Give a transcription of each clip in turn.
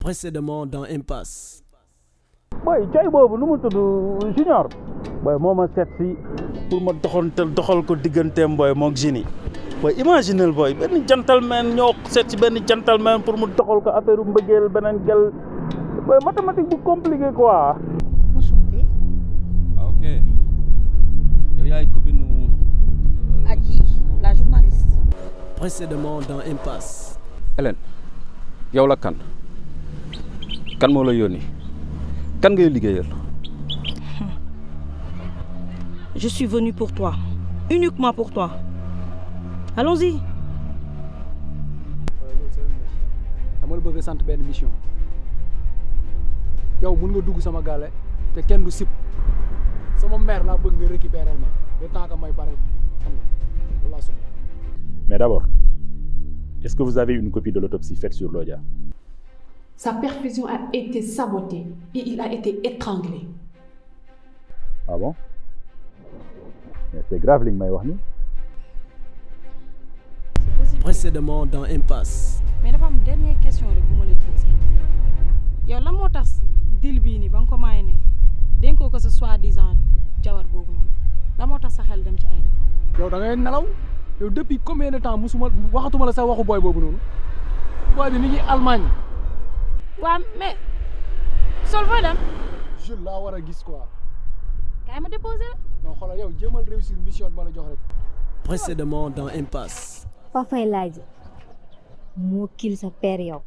Précédemment dans Impasse. boy coy boobu nu mu tudd Junior boy moo ma seet si pour ma doxal ko digganteem boy moog Génie boy imaginel boy benn gentleman ñoo seet si benn gentleman pour mu doxal ko affaire mbëggeel beneen gel boy mathématique bu compliqué quoi. Enchantée. Ah ok yow yaay copine Adji, la journaliste. Précédemment dans Impasse. Hélène yow la kan moo la yónni kan ngay liggéeyal. Je suis venue pour toi, uniquement pour toi. Allons-y. dama la bëgg a sant benn mission yow mun nga dugg sama gaale te kenn du sip sama mère laa bëgg nga récupérer ma le temps que may pare xam nga loolu laa soxla. Mais d'abord, est-ce que vous avez une copie de l'autopsie faite sur Lodja? Sa perfusion a été sabotée et il a été étranglé. Ah bon? Mais c'est grave li nga may wax ni. Précédemment dans Impasse. mais dafa am dernière question rek bu ma lay posé yow lan moo tax dil bii nii ba nga ko maye ne dénkoo ko sa soi-disant jawar boobu noonu lan moo tax sa xel dem ci Aïda. yow da ngay nelaw yow depuis combien de temps musuma waxatuma la sax waxu booy boobu noonu booy bi mi ngi Allemagne. waaw mais sol fooy dem. Jules laa war a gis quoi. kaay ma déposé la. non xoolal yow jéemal réussir mission bi ma la jox rek. Précédemment dans Impasse. Fafay laaj moo kil sa père yow.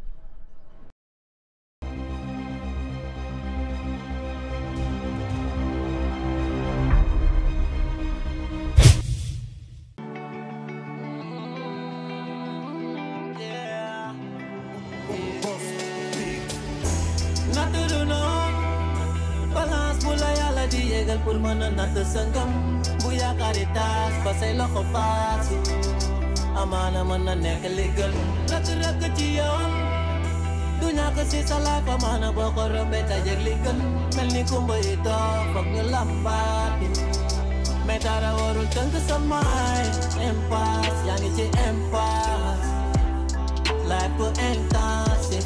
balance bu la yàlla di yégal pour mën a natt sa ngëm bu yaakaari taas ba say loxo faasu amaana mën na nekk li gën rëkk ci yoon du ñàkk si sa laaf amaana boo ko rombee dajeeg li gën mel ni kumba yi toog foog ñu lambaati mais dara warul tënk sa maay impasse yaa ngi ci impasse life bu intensif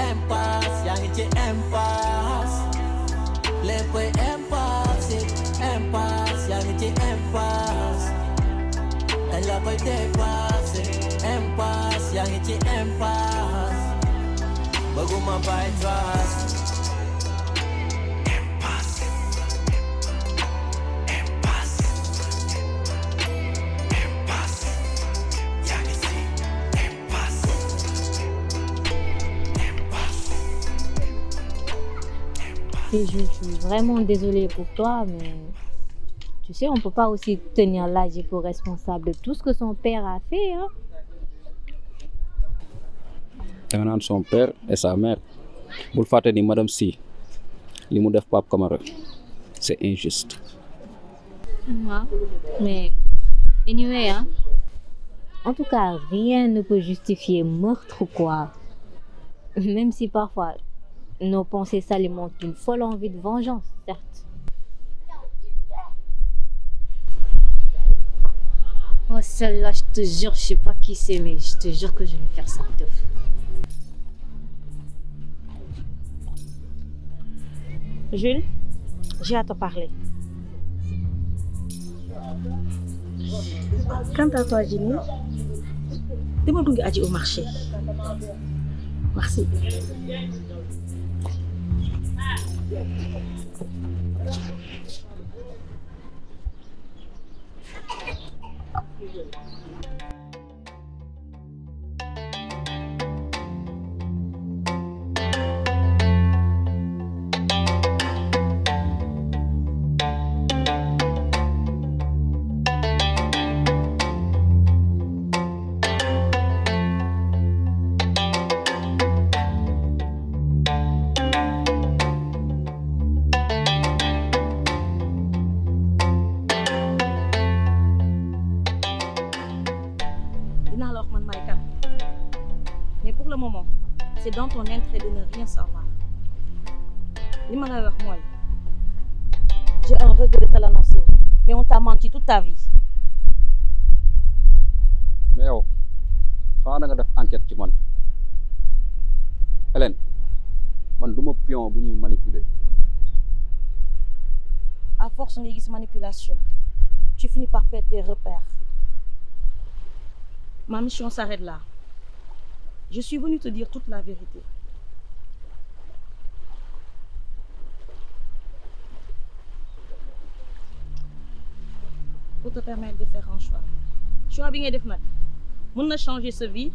impasse yaa ngi ci impasse léppay impasse yaa ngi ci impasse dañ la koy dépassé impasse yaa ngi ci impasse bëgguma bàyyi trace impasse yaa ngi ci impasse Et je suis vraiment désolée pour toi, mais tu sais, on peut pas aussi tenir Ladji pour responsable de tout ce que son père a fait, hein. da nga naan son père et sa mère bul fàtte ni madame Sy li mu def Pape Camara c'est injuste. Ouais, mais anyway, hein. En tout cas, rien ne peut justifier meurtre, quoi. Même si parfois nos pensées s'alimentent d'une folle envie de vengeance, certes. Oh, celle-là, je te jure, je sais pas qui c'est, mais je te jure que je vais faire ça de fou. Jules, j'ai à te parler. Quant à toi, Génie, demain on aller au marché. Merci. Mais pour le moment, c'est dans ton intérêt de ne rien savoir. J'ai un regret de te l'annoncer, mais on t'a menti toute ta vie. mais yow xanaa da nga def enquête ci man Hélène man du ma pion bu ñuy manipuler. À force de manipulation, tu finis par perdre tes repères. Ma mission s'arrête là. Je suis venue te dire toute la vérité. Pour te permettre de faire un choix. Choix bien def nak. Mën na changer sa vie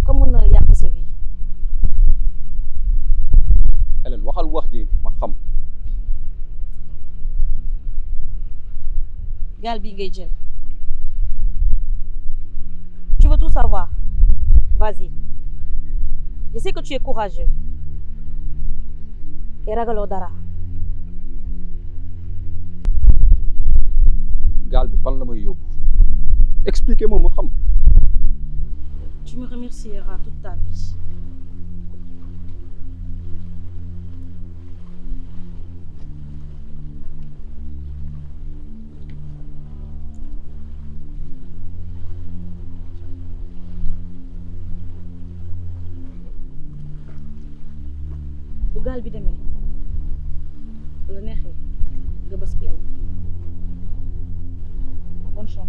comme mën na yak sa vie. Hélène waxal wax ji ma xam. Gaal bi ngay jël. Tu veux tout savoir? Vas-y. Je sais que tu es courageux. Et ragaloo dara. Gaal bi fan la may yóbbu. Expliquez-moi ma xam. Tu me remercieras toute ta vie. Bu gaal bi demee bu la neexee nga bës play. Bonne chance.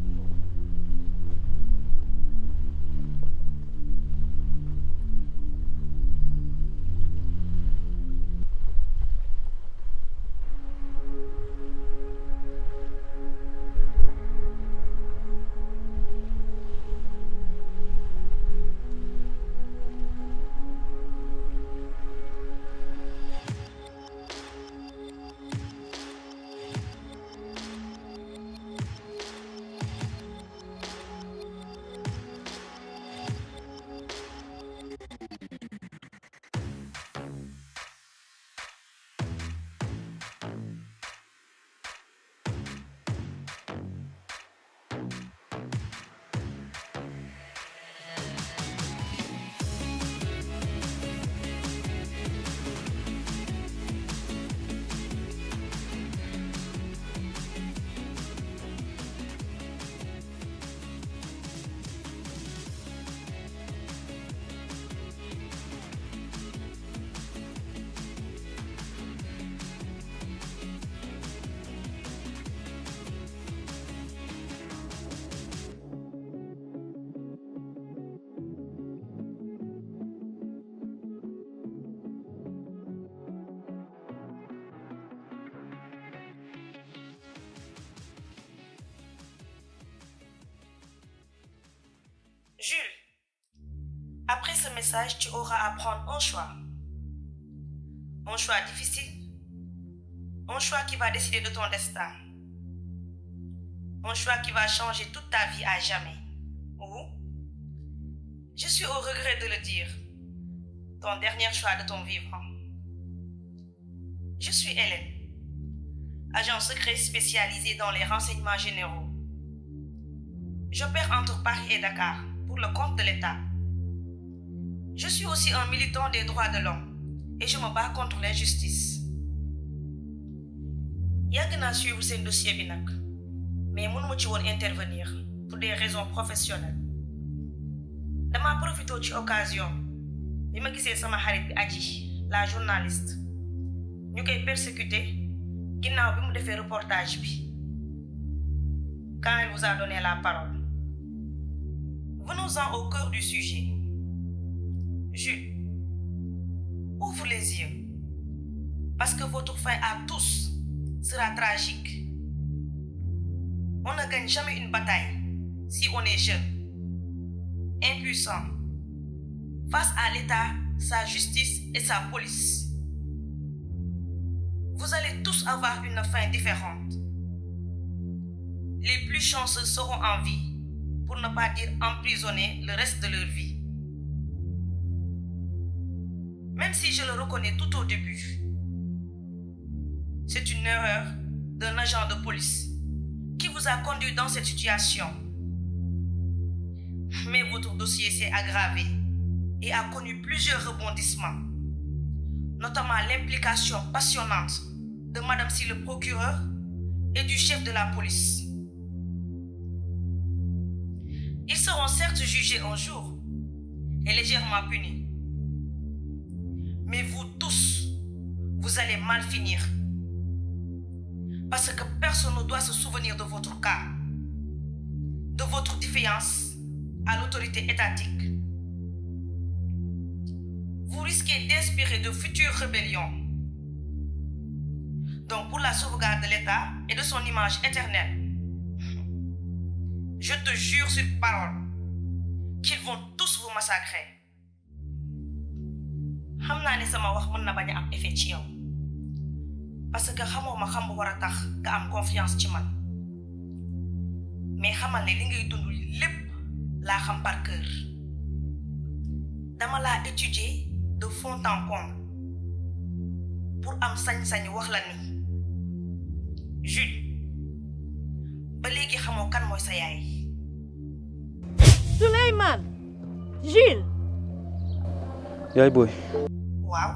Jules, après ce message, tu auras à prendre un choix. Un choix difficile. Un choix qui va décider de ton destin. Un choix qui va changer toute ta vie à jamais. Ou, je suis au regret de le dire, ton dernier choix de ton vivant. Je suis Hélène, agent secret spécialisé dans les renseignements généraux. J'opère entre Paris et Dakar pour le compte de l'État. Je suis aussi un militant des droits de l'homme et je me bats contre l'injustice. Yàgg naa suivre seen dossier bi nag, mais mënuma ci woon intervenir pour des raisons professionnelles. Dama profité ci occasion bi ma gisee sama xarit bi Adji, la journaliste, ñu koy persécuté ginnaaw bi mu defee reportage bi. Quand elle vous a donné la parole. Venons-en au cœur du sujet. Jules, ouvre les yeux, parce que votre fin à tous sera tragique. On ne gagne jamais une bataille si on est jeune, impuissant, face à l'État, sa justice et sa police. Vous allez tous avoir une fin différente. Les plus chanceux seront en vie, pour ne pas dire emprisonnés le reste de leur vie. Même si je le reconnais tout au début, c'est une erreur d'un agent de police qui vous a conduit dans cette situation. Mais votre dossier s'est aggravé et a connu plusieurs rebondissements, notamment l'implication passionnante de Madame Si le procureur et du chef de la police. Ils seront certes jugés un jour et légèrement punis. Mais vous tous, vous allez mal finir. Parce que personne ne doit se souvenir de votre cas, de votre défiance à l'autorité étatique. Vous risquez d'inspirer de futures rébellions. Donc, pour la sauvegarde de l'État et de son image éternelle, je te jure sur parole qu'ils vont tous vous massacrer. xam naa ne sama wax mën na bañ a am effet ci yow parce que xamoo ma xam bu war a tax nga am confiance ci man mais xamal ne li ngay dund lépp laa xam par cœur dama laa étudier de fond en comble pour am sañ-sañ wax la ni Jules ba léegi xamoo kan mooy sa yaay. Souleymane Jules. yaay booy. waaw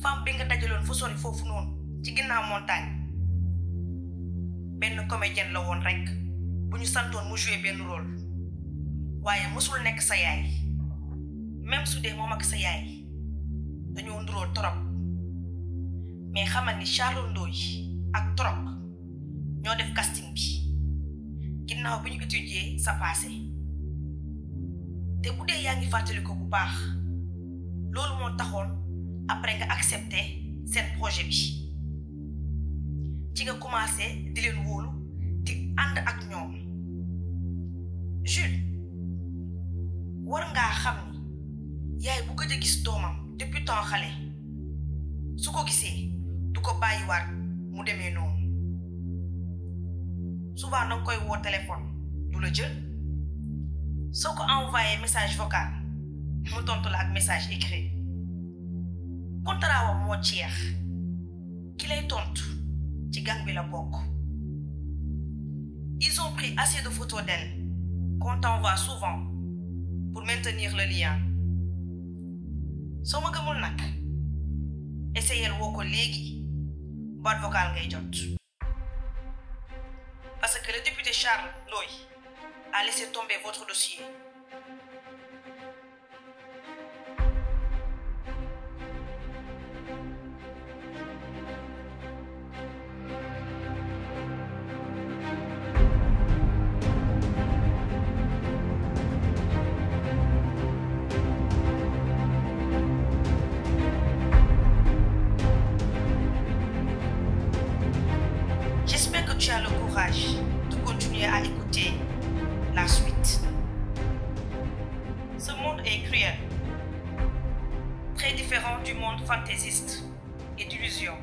femme bi nga dajaloon fu sori foofu noonu ci ginnaaw montagne benn comédienne la woon rek bu ñu santoon mu jouer benn rôle waaye mësul nekk sa yaay même su dee moom ak sa yaay dañoo nduróo torop mais xamal ni Charles Ndoye ak torop ñoo def casting bi ginnaaw bi ñu étudier sa passé te bu dee yaa ngi fàttali ko bu baax loolu moo taxoon après nga accepté seen projet bi ci nga commencé di leen wóolu di ànd ak ñoom Jules war ngaa xam ni yaay bu gëj a gis doomam depuis temps xale su ko gisee du ko bàyyiwaat mu demee noonu souvent danga koy woo téléphone du la jël soo ko envoyé message vocal mu tontu la ak message écrit contrat wam moo jeex ki lay tontu ci gang bi la bokk. Ils ont pris assez de photos d'elle qu'on t'envoie souvent pour maintenir le lien. soo ma gëmul nag essayel woo ko léegi boîte vocale ngay jot parce que le député Charles Ndoye a laissé tomber votre dossier. J'espère que tu as le courage de continuer à écouter la suite. Ce monde est cruel, très différent du monde fantaisiste et d'illusion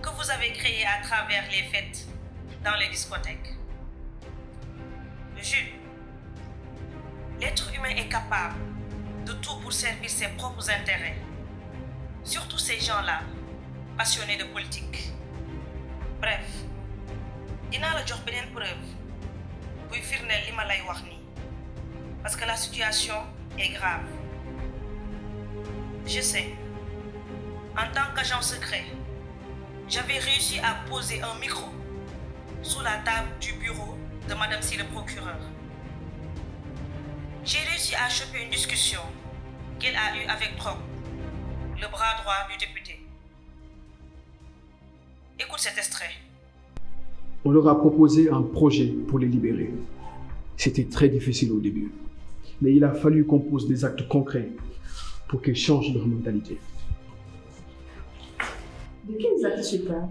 que vous avez créé à travers les fêtes dans les discothèques. Jules, l'être humain est capable de tout pour servir ses propres intérêts, surtout ces gens-là, passionnés de politique. Bref, dinaa la jox beneen preuve buy firndeel li ma lay wax nii parce que la situation est grave. Je sais, en tant qu'agent secret, j'avais réussi à poser un micro sous la table du bureau de Madame Si le procureur. J'ai réussi à choper une discussion qu'elle a eue avec Troc, le bras droit du député. Écoute cet extrait. On leur a proposé un projet pour les libérer. C'était très difficile au début. Mais il a fallu qu'on pose des actes concrets pour qu'ils changent leur mentalité. De quels actes tu parles?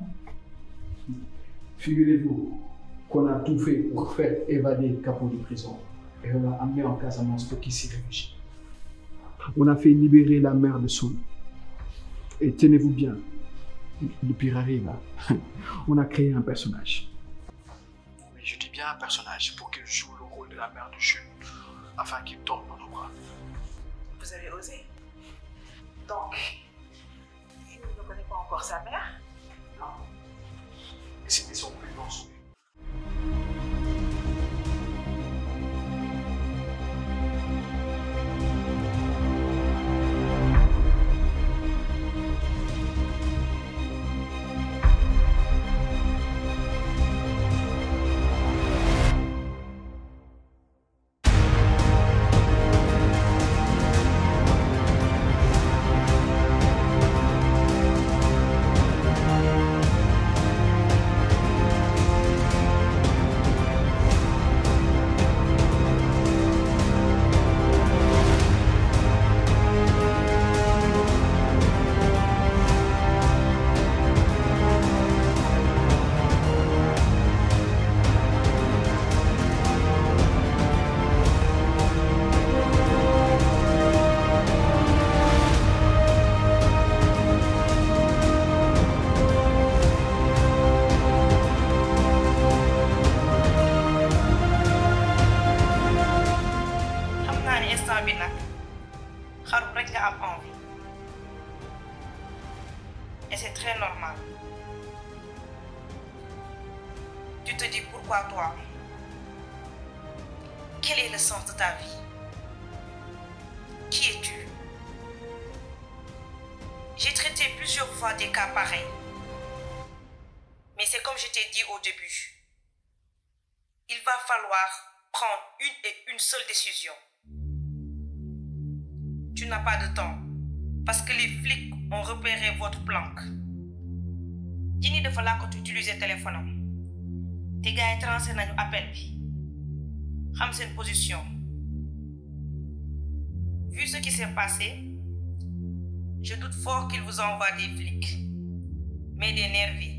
Figurez-vous qu'on a tout fait pour faire évader Capo de prison et on l'a amené en Casamance pour qu'il s'y réfugie. On a fait libérer la mère de Soul. Et tenez-vous bien, le pire arrive. On a créé un personnage. Oui, je dis bien un personnage pour qu'il joue le rôle de la mère de Jules, afin qu'il tombe dans nos bras. Vous avez osé. Donc, il ne connaît pas encore sa mère? Non. Et c'était son plus grand souhait. et c'est très normal. Tu te dis pourquoi toi? Quel est le sens de ta vie? Qui es-tu? J'ai traité plusieurs fois des cas pareils. Mais c'est comme je t'ai dit au début. Il va falloir prendre une seule décision. Tu n'as pas de temps. Parce que les flics ont repéré votre planque. Jini dafa laa ko utiliser téléphone am. Te gars yi transféré nañu appel bi. Xam seen position. Vu ce qui s'est passé, je doute fort qu'ils vous envoient des flics. Mais des nervis.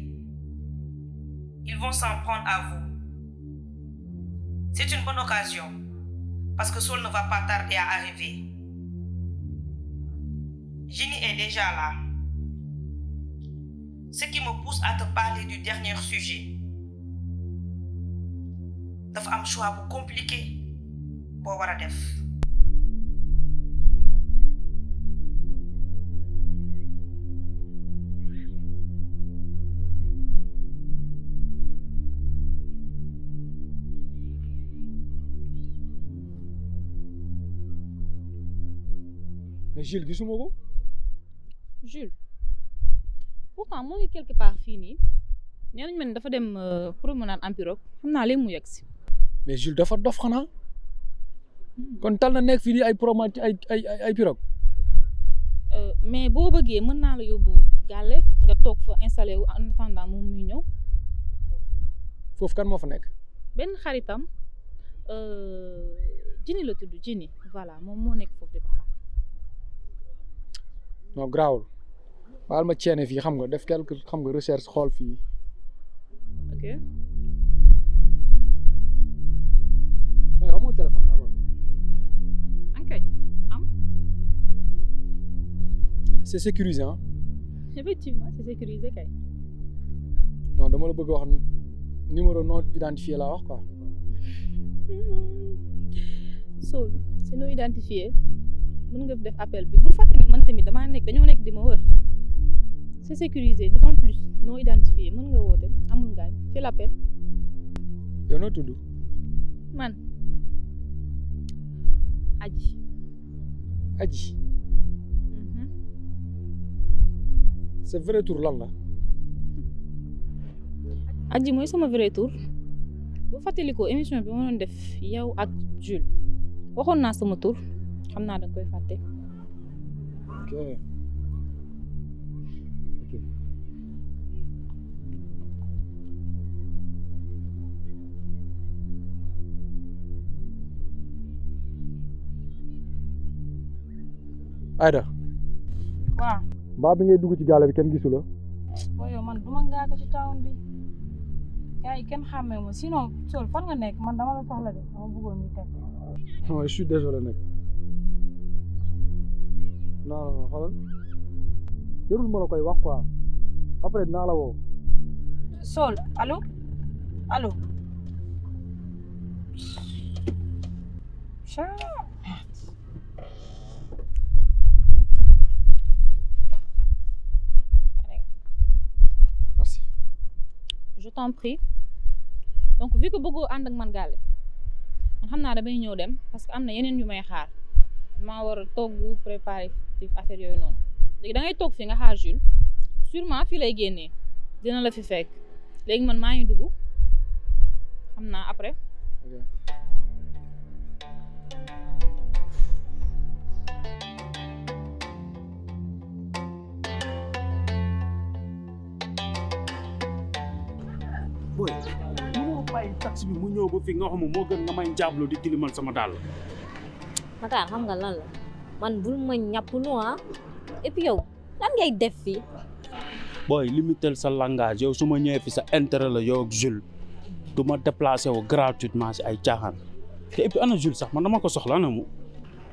Ils vont s'en prendre à vous. C'est une bonne occasion. Parce que Saul ne va pas tarder à arriver. Jenny est déjà là. Ce qui me pousse à te parler du dernier sujet. Dafa am choix bu compliqué boo war a def. Mais Jules gisuma ko. Jules pourtant moo ngi quelque part fii nii nee nañu man dafa dem promenade en pirogue xam naa léegi mu yegg si. mais Jules dafa dof xanaa kon tal na nekk fii di ay promenade ay pirogue. mais boo bëggee mën naa la yóbbu gàlle nga toog fa installé wu en attendant moom muy ñëw. foofu kan moo fa nekk. benn xaritam Jini la tudd Jini voilà moom moo nekk foofu di ko xaar. non grawul baal ma ceene fii xam nga def quelque xam nga recherche xool fii. ok. mais amoo téléphone nga abal. ankay am. c'est sécurisé hein. effectivement c'est sécurisé kay. non dama la bëgg wax numéro non identifié laa wax quoi. Saul c'est non identifié. mën nga def appel bi bu fàtte ni man tamit dañoo nekk di ma wër c'est sécurisé d'autant plus non identifié mën nga woote amul ngaañ fii l'appel. yow noo tudd. man Aji. Aji. sa vrai tour lan la. Aji mooy sama vrai tour bu fàttalikoo émission bi ma doon def yow ak Jules waxoon naa sama tour. xam naa da koy fàtte. ok. Aïda. waaw. mbaa bi ngay dugg ci gaale bi kenn gisu la. waaw yow man duma ngaa ko ci town bi. gars yi kenn xàmmee ma sinon Sol fan nga nekk man dama la soxla de dama bëggoon ñu teg. non je suis désolé nag. non xoolal jarul ma la koy wax quoi après dinaa la woo. Sol allo allo. merci. je t'en prie donc vu que bëggoo ànd ak man gàlle man xam naa damay ñëw dem parce que am na yeneen yu may xaar maa war a togg préparer affaire yooyu noonu léegi da ngay toog fi nga xaar Jules sûrement fii lay génnee dina la fi fekk léegi man maa ngi dugg xam naa après. boy mënoo bàyyi taxi bi mu ñëw ba fi nga xam moo gën nga may jàppale di tilimal sama dàll. Matar xam nga lan la man bul ma ñàppulu et puis yow lan ngay def fii. booy limiter sa langage yow su ma ñëwee fi sa intérêt la yow ak Jules du ma déplacé wu gratuitement si ay caaxaan te et puis ana Jules sax man dama ko soxla ana mu.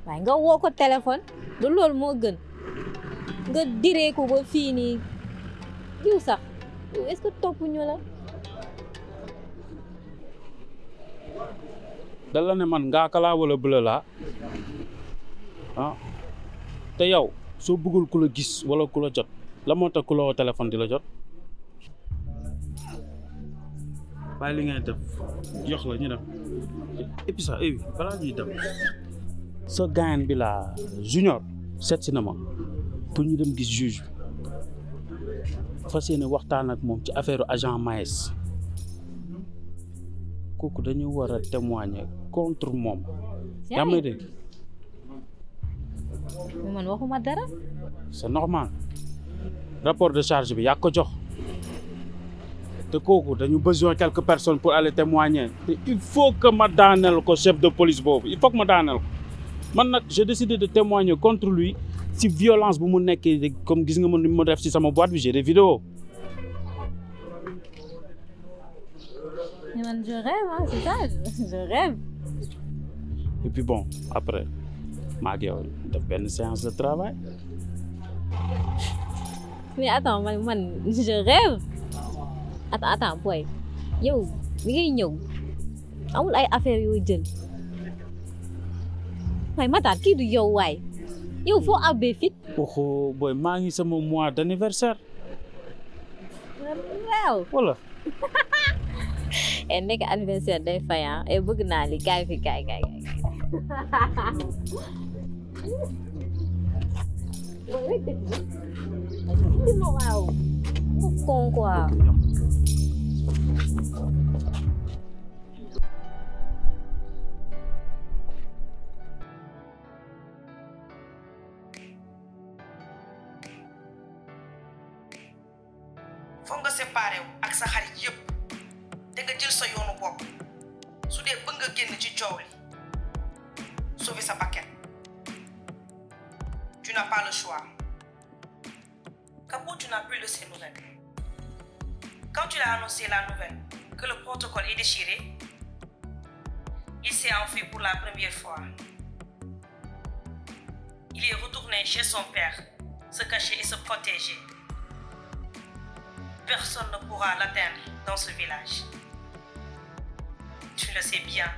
waaye nga woo ko téléphone du loolu moo gën nga diree ko ba fii nii diw sax est-ce que topp ñu la. dala ne man ngaaka laa wala bële laa ah te yow soo bëggul ku la gis wala ku la jot la moo tax ku la woo téléphone di la jot bàyyi li ngay def jox la ñu dem et puis ça balaa ñuy dem sa gaañ bi la junior seet si na ma pour ñu dem gis juge bi fas yéene waxtaan ak moom ci affaire agent Maes kooku dañu war a témoigner contre moom. yaa may dégg. man waxuma dara. c'est normal rapport de charge bi yaa ko jox te kooku dañu besoin quelques personnes pour aller témoigner te il faut que ma daaneel ko chef de police boobu il faut que ma daaneel ko man nag j'ai décidé de témoigner contre lui si violence bu mu nekkee comme gis nga man ni ma def ci sama boîte bi j'ai des vidéos. Man, je rêve, hein, c'est ça, je rêve. Et puis bon, après, maa ngi yow def benn séance de travail. Mais attends, man, je rêve. Attends, boy. Yow, li ngay ñëw amul ay affaire yoo jël. Waaye Matar kii du yow waay. Yow foo abbee fit. Oh boy, maa ngi sama mois d'anniversaire. Waaw. Voilà. Nekk anniversaire day fay bëgg naa li kaay fi kaay. Waaw. Con quoi. foog nga séparé wu ak sa xarit yëpp te nga jël sa yoonu bopp su dee bëgg nga génn ci coow li sauver sa bakkan tu n'as pas le choix. Capot, tu n'as plus de ces nouvelles. Quand tu l'as annoncé la nouvelle que le protocole est déchiré, il s'est enfui pour la première fois. Il est retourné chez son père, se cacher et se protéger. Personne ne pourra l'atteindre dans ce village. Tu le sais bien,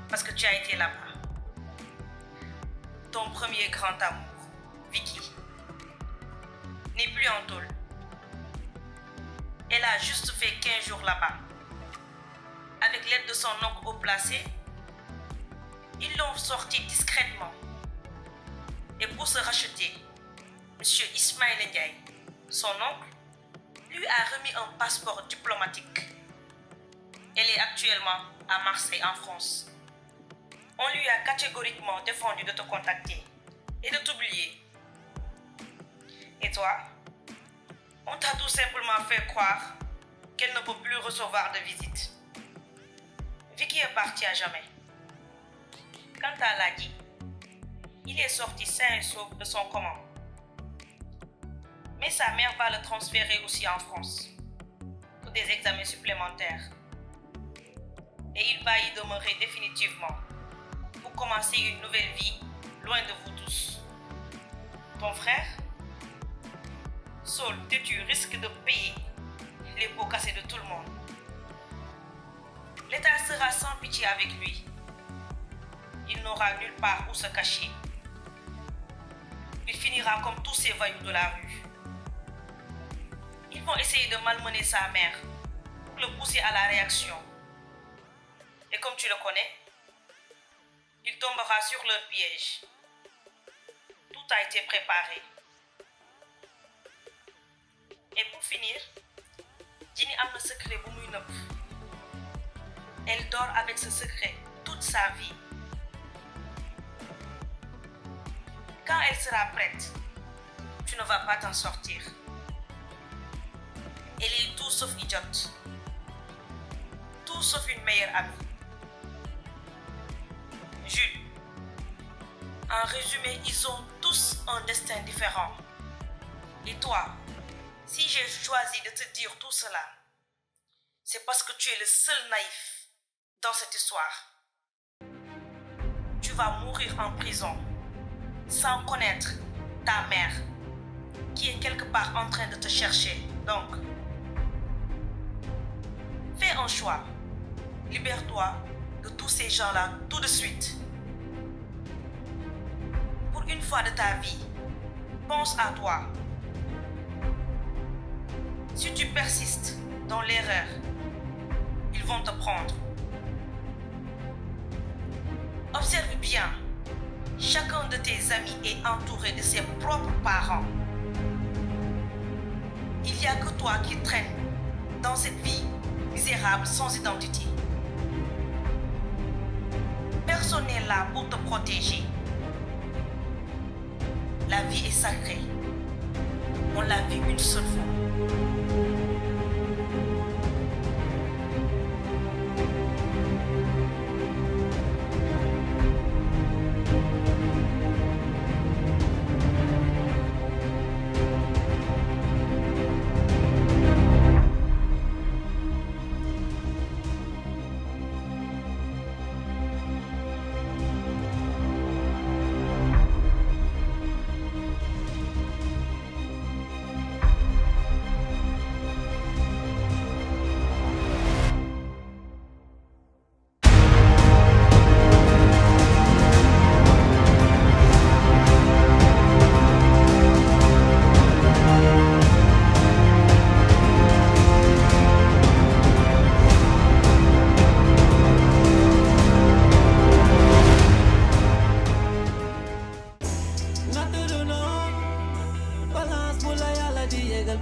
parce que tu as été là-bas. Ton premier grand amour, Vicky, n'est plus en tôle. Elle a juste fait 15 jours là-bas. Avec l'aide de son oncle haut placé, ils l'ont sortie discrètement. Et pour se racheter, M. Ismaël Ndiaye, son oncle, lui a remis un passeport diplomatique. Elle est actuellement à Marseille, en France. On lui a catégoriquement défendu de te contacter et de t'oublier. Et toi, on t'a tout simplement fait croire qu'elle ne peut plus recevoir de visite. Vicky est partie à jamais. Quant à Ladi, il est sorti sain et sauf de son coma. Mais sa mère va le transférer aussi en France pour des examens supplémentaires. Et il va y demeurer définitivement pour commencer une nouvelle vie loin de vous tous. Ton frère, Saul, tu risques de payer les pots cassés de tout le monde. L'État sera sans pitié avec lui. Il n'aura nulle part où se cacher. Il finira comme tous ces voyous de la rue. Ils vont essayer de malmener sa mère pour le pousser à la réaction. Et comme tu le connais, il tombera sur leur piège. Tout a été préparé. Et pour finir, Ginny a un secret pour moi. Elle dort avec ce secret toute sa vie. Quand elle sera prête, tu ne vas pas t'en sortir. Elle est tout sauf idiote. Tout sauf une meilleure amie. Jules, en résumé, ils ont tous un destin différent. Et toi, si j'ai choisi de te dire tout cela, c'est parce que tu es le seul naïf dans cette histoire. Tu vas mourir en prison sans connaître ta mère qui est quelque part en train de te chercher. Donc, fais un choix. Libère-toi de tous ces gens-là tout de suite. Pour une fois de ta vie, pense à toi. Si tu persistes dans l'erreur, ils vont te prendre. Observe bien, chacun de tes amis est entouré de ses propres parents. Il n'y a que toi qui traînes dans cette vie misérable sans identité. Personne n'est là pour te protéger. La vie est sacrée. On l'a vue une seule fois.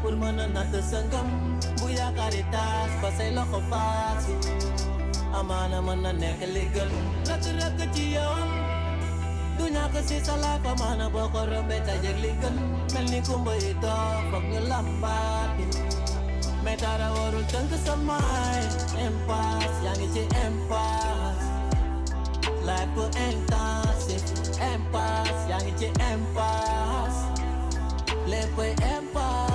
pour mën a natt sa ngëm bu yaakaari taas ba say loxo faasu amaana mën na nekk li gën rëkk ci yoon du ñàkk si sa laaf amaana boo ko rombee dajeek li gën mel ni kumba yi toog foog ñu lambaati mais dara warul tënk sa maay impasse yaa ngi ci impasse life bu intensif impasse yaa ngi ci impasse léppay impasse